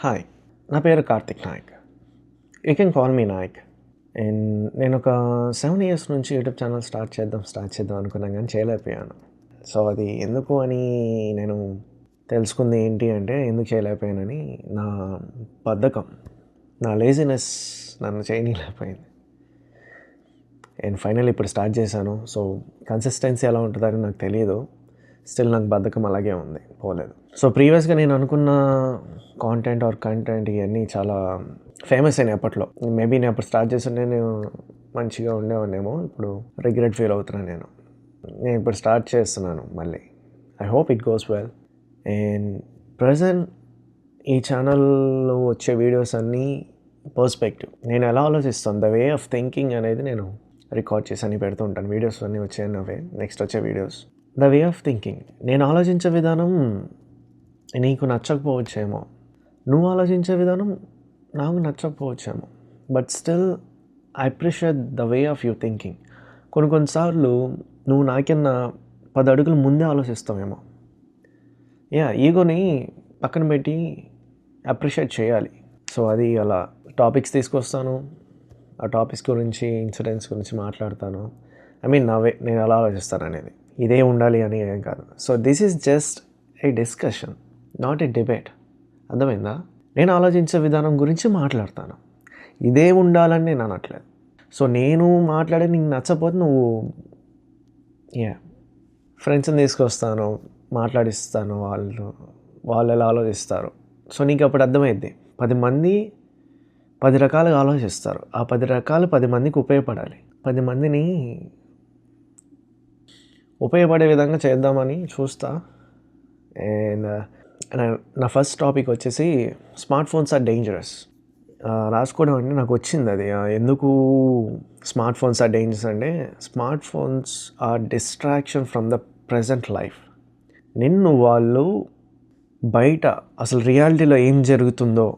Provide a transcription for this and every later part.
Hi, నా పేరు Karthik Nayak. You can call me Nayak. And నేను ఒక 7 ఇయర్స్ నుంచి యూట్యూబ్ ఛానల్ స్టార్ట్ చేద్దాం అనుకున్నాను కానీ చేయలేకపోయాను. సో అది ఎందుకు అని నేను తెలుసుకుంది ఏంటి అంటే ఎందుకు చేయలేకపోయానని నా బద్ధకం, నా లేజినెస్ నన్ను చేయనీయలేకపోయింది. అండ్ ఫైనల్ ఇప్పుడు స్టార్ట్ చేశాను. సో కన్సిస్టెన్సీ ఎలా ఉంటుందని నాకు తెలియదు. స్టిల్ నాకు బద్ధకం అలాగే ఉంది, పోలేదు. సో ప్రీవియస్గా నేను అనుకున్న కంటెంట్ ఇవన్నీ చాలా ఫేమస్ అయినాయి అప్పట్లో. మేబీ నేను అప్పుడు స్టార్ట్ చేస్తుంటే నేను మంచిగా ఉండేవాడినేమో. ఇప్పుడు రిగ్రెట్ ఫీల్ అవుతున్నాను. నేను ఇప్పుడు స్టార్ట్ చేస్తున్నాను మళ్ళీ. I hope it goes well. And present ఈ ఛానల్లో వచ్చే వీడియోస్ అన్నీ పర్స్పెక్టివ్, నేను ఎలా ఆలోచిస్తాను, ద వే ఆఫ్ థింకింగ్ అనేది నేను రికార్డ్ చేసి అన్నీ పెడుతూ ఉంటాను. వీడియోస్ అన్నీ వచ్చాయన్నవే నెక్స్ట్ వచ్చే videos. The way of thinking, నేను ఆలోచించే విధానం నీకు నచ్చకపోవచ్చేమో, నువ్వు ఆలోచించే విధానం నాకు నచ్చకపోవచ్చేమో, but still I appreciate the way of you thinking. కొన్నిసార్లు నువ్వు నాకన్నా 10 అడుగులు ముందే ఆలోచిస్తావేమో. ఈగోని పక్కన పెట్టి అప్రిషియేట్ చేయాలి. సో అది అలా టాపిక్స్ తీసుకొస్తాను, ఆ టాపిక్స్ గురించి, ఇన్సిడెంట్స్ గురించి మాట్లాడతాను. నేను ఎలా ఆలోచిస్తాను అనేది, ఇదే ఉండాలి అని ఏం కాదు. So this is just a discussion, not a debate. అర్థమైందా? నేను ఆలోచించే విధానం గురించి మాట్లాడతాను, ఇదే ఉండాలని నేను అనట్లేదు. సో నేను మాట్లాడే నీకు నచ్చకపోతే నువ్వు ఫ్రెండ్స్ని తీసుకొస్తాను, మాట్లాడిస్తాను, వాళ్ళు ఎలా ఆలోచిస్తారు. సో నీకు అప్పుడు అర్థమైద్ది. 10 మంది 10 రకాలుగా ఆలోచిస్తారు. ఆ 10 రకాలు 10 మందికి ఉపయోగపడాలి. 10 మందిని ఉపయోగపడే విధంగా చేద్దామని చూస్తా. అండ్ నా ఫస్ట్ టాపిక్ వచ్చేసి స్మార్ట్ ఫోన్స్ ఆర్ డేంజరస్. రాసుకోవడం అంటే నాకు వచ్చింది అది. ఎందుకు స్మార్ట్ ఫోన్స్ ఆర్ డేంజరస్ అంటే, smart phones are distraction from the present life. వాళ్ళు బయట అసలు రియాలిటీలో ఏం జరుగుతుందో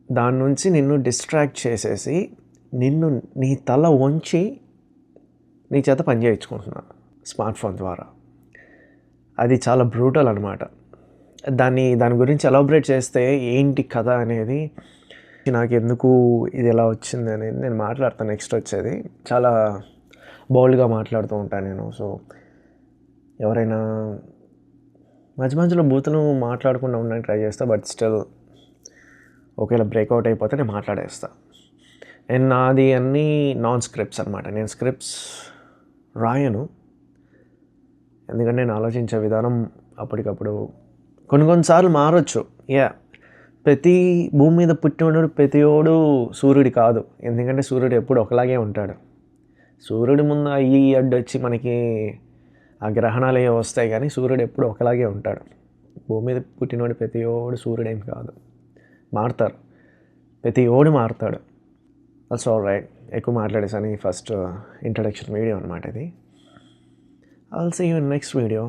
దాని నుంచి నిన్ను డిస్ట్రాక్ట్ చేసేసి నీ తల వంచి నీ చేత పని చేయించుకుంటున్నారు స్మార్ట్ ఫోన్ ద్వారా. అది చాలా బ్రూటల్ అనమాట. దాని గురించి ఎలాబరేట్ చేస్తే ఏంటి కథ అనేది, నాకు ఎందుకు ఇది ఎలా వచ్చింది అనేది నేను మాట్లాడతాను. నెక్స్ట్ వచ్చేది చాలా బోల్డ్గా మాట్లాడుతూ ఉంటాను నేను. సో ఎవరైనా మధ్యలో బూతులు మాట్లాడకుండా ఉండడానికి ట్రై చేస్తా, బట్ స్టిల్ ఒకవేళ బ్రేక్అవుట్ అయిపోతే నేను మాట్లాడేస్తా. అండ్ నాది అన్నీ నాన్ స్క్రిప్ట్స్ అనమాట. నేను స్క్రిప్ట్స్ రాయను, ఎందుకంటే నేను ఆలోచించే విధానం అప్పటికప్పుడు కొన్నిసార్లు మారచ్చు. ప్రతి భూమి మీద పుట్టినోడు ప్రతివాడు సూర్యుడు కాదు, ఎందుకంటే సూర్యుడు ఎప్పుడు ఒకలాగే ఉంటాడు. సూర్యుడి ముందు అయ్యి అడ్డు వచ్చి మనకి ఆ గ్రహణాలు ఏ వస్తాయి, కానీ సూర్యుడు ఎప్పుడు ఒకలాగే ఉంటాడు. భూమి మీద పుట్టినోడు ప్రతివాడు సూర్యుడేం కాదు, మారుతారు, ప్రతివాడు మారుతాడు. That's all right. ఎక్కువ మాట్లాడేసాను. ఫస్ట్ ఇంట్రడక్షన్ వీడియో అనమాట ఇది. I'll see you in next video.